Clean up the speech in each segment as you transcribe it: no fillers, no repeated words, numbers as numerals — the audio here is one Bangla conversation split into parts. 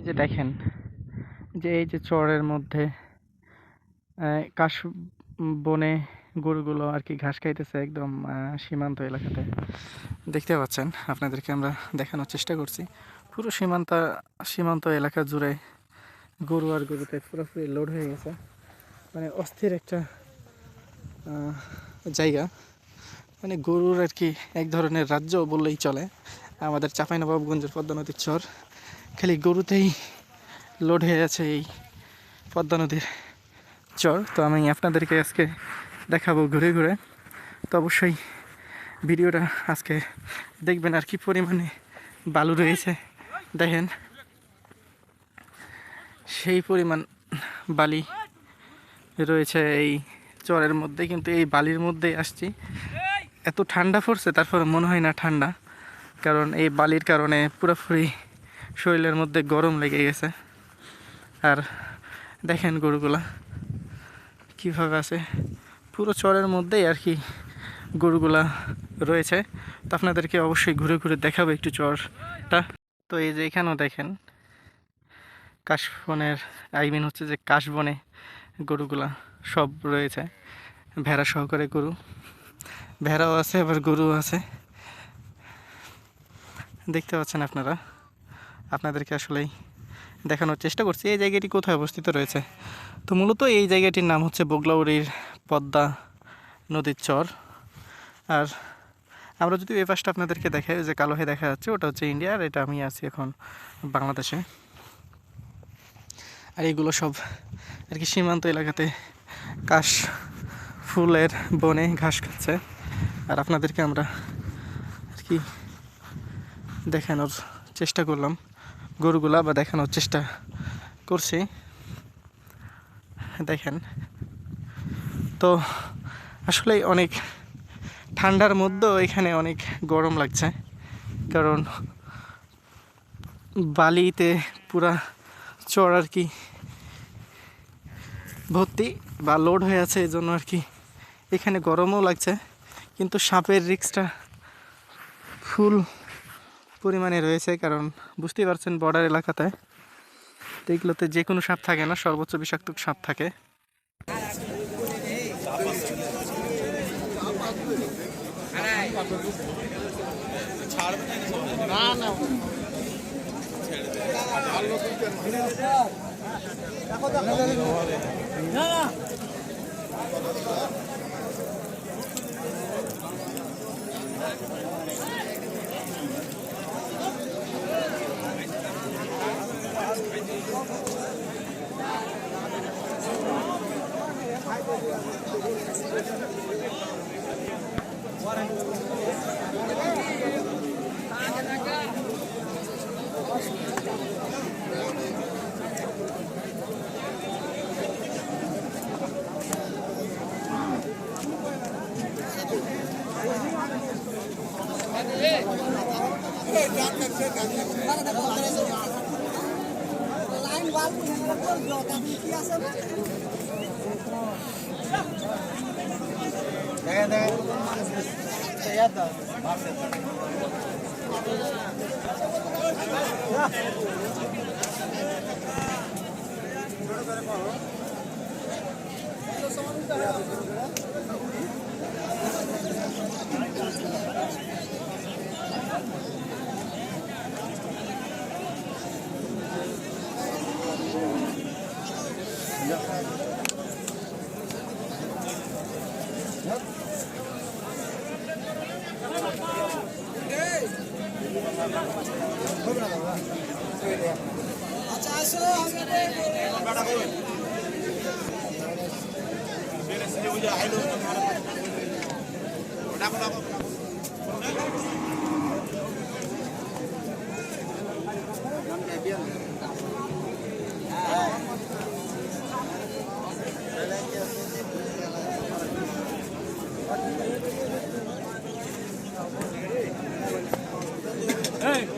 এই যে দেখেন যে এই যে চরের মধ্যে কাশ বনে গরুগুলো আর কি ঘাস খাইতেছে একদম সীমান্ত এলাকাতে দেখতে পাচ্ছেন। আপনাদেরকে আমরা দেখানোর চেষ্টা করছি পুরো সীমান্ত এলাকা জুড়ে গরু আর গরুতে পুরোপুরি লোড হয়ে গেছে। মানে অস্থির একটা জায়গা, মানে গরুর আর কি এক ধরনের রাজ্য বললেই চলে। আমাদের চাঁপাইনবাবগঞ্জের পদ্মা নদীর চর খালি গরুতেই লোড হয়ে আছে এই পদ্মা নদীর চর। তো আমি আপনাদেরকে আজকে দেখাবো ঘুরে ঘুরে। তো অবশ্যই ভিডিওটা আজকে দেখবেন আর কি পরিমাণে বালু রয়েছে। দেখেন সেই পরিমাণ বালি রয়েছে এই চরের মধ্যে, কিন্তু এই বালির মধ্যেই আসছি। এত ঠান্ডা পড়ছে তারপরে মনে হয় না ঠান্ডা, কারণ এই বালির কারণে পুরোপুরি শরীরের মধ্যে গরম লেগে গেছে। আর দেখেন গরুগুলা কীভাবে আছে, পুরো চরের মধ্যেই আর কি গরুগুলা রয়েছে। তো আপনাদেরকে অবশ্যই ঘুরে ঘুরে দেখাবো একটু চরটা। তো এই যে এখানেও দেখেন কাশবনের হচ্ছে যে কাশবনে গরুগুলা সব রয়েছে, ভেড়া সহকারে গরু, ভেড়াও আছে আবার গরুও আছে। দেখতে পাচ্ছেন আপনারা, আপনাদেরকে আসলেই দেখানোর চেষ্টা করছি এই জায়গাটি কোথায় অবস্থিত রয়েছে। তো মূলত এই জায়গাটির নাম হচ্ছে বগলাউড়ির পদ্মা নদীর চর। আর আমরা যদি এই পাশটা আপনাদেরকে দেখাই, যে কালো হয়ে দেখা যাচ্ছে ওটা হচ্ছে ইন্ডিয়া, আর এটা আমি আছি এখন বাংলাদেশে। আর এগুলো সব আর কি সীমান্ত এলাকাতে কাশ ফুলের বনে ঘাস খাচ্ছে। আর আপনাদেরকে আমরা আর কি দেখানোর চেষ্টা করলাম গরুগুলা, বা দেখানোর চেষ্টা করছি। দেখেন তো আসলে অনেক ঠান্ডার মধ্যেও এখানে অনেক গরম লাগছে, কারণ বালিতে পুরা চর আর কি ভর্তি বা লোড হয়ে আছে, এই জন্য আর কি এখানে গরমও লাগছে। কিন্তু সাপের রিস্কটা ফুল পরিমাণে রয়েছে, কারণ বুঝতেই পারছেন বর্ডার এলাকাতে তো এগুলোতে যে কোনো সাপ থাকে না, সর্বোচ্চ বিষাক্ত সাপ থাকে।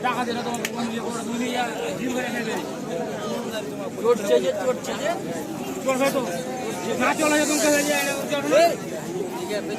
টাকা দিলে তোমাকে তুমি জিম করে নেবে চড়ছে যে চড়বে তো না চলে তুমি কে হয়ে যায় চড়বে ঠিক আছে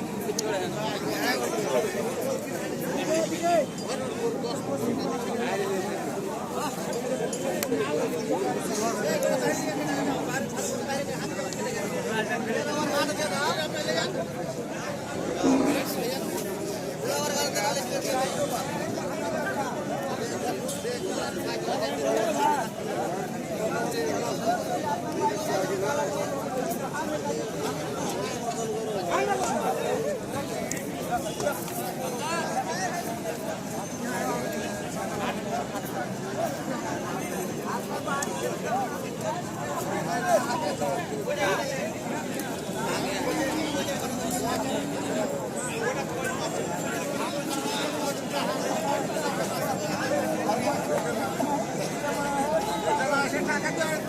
টাকা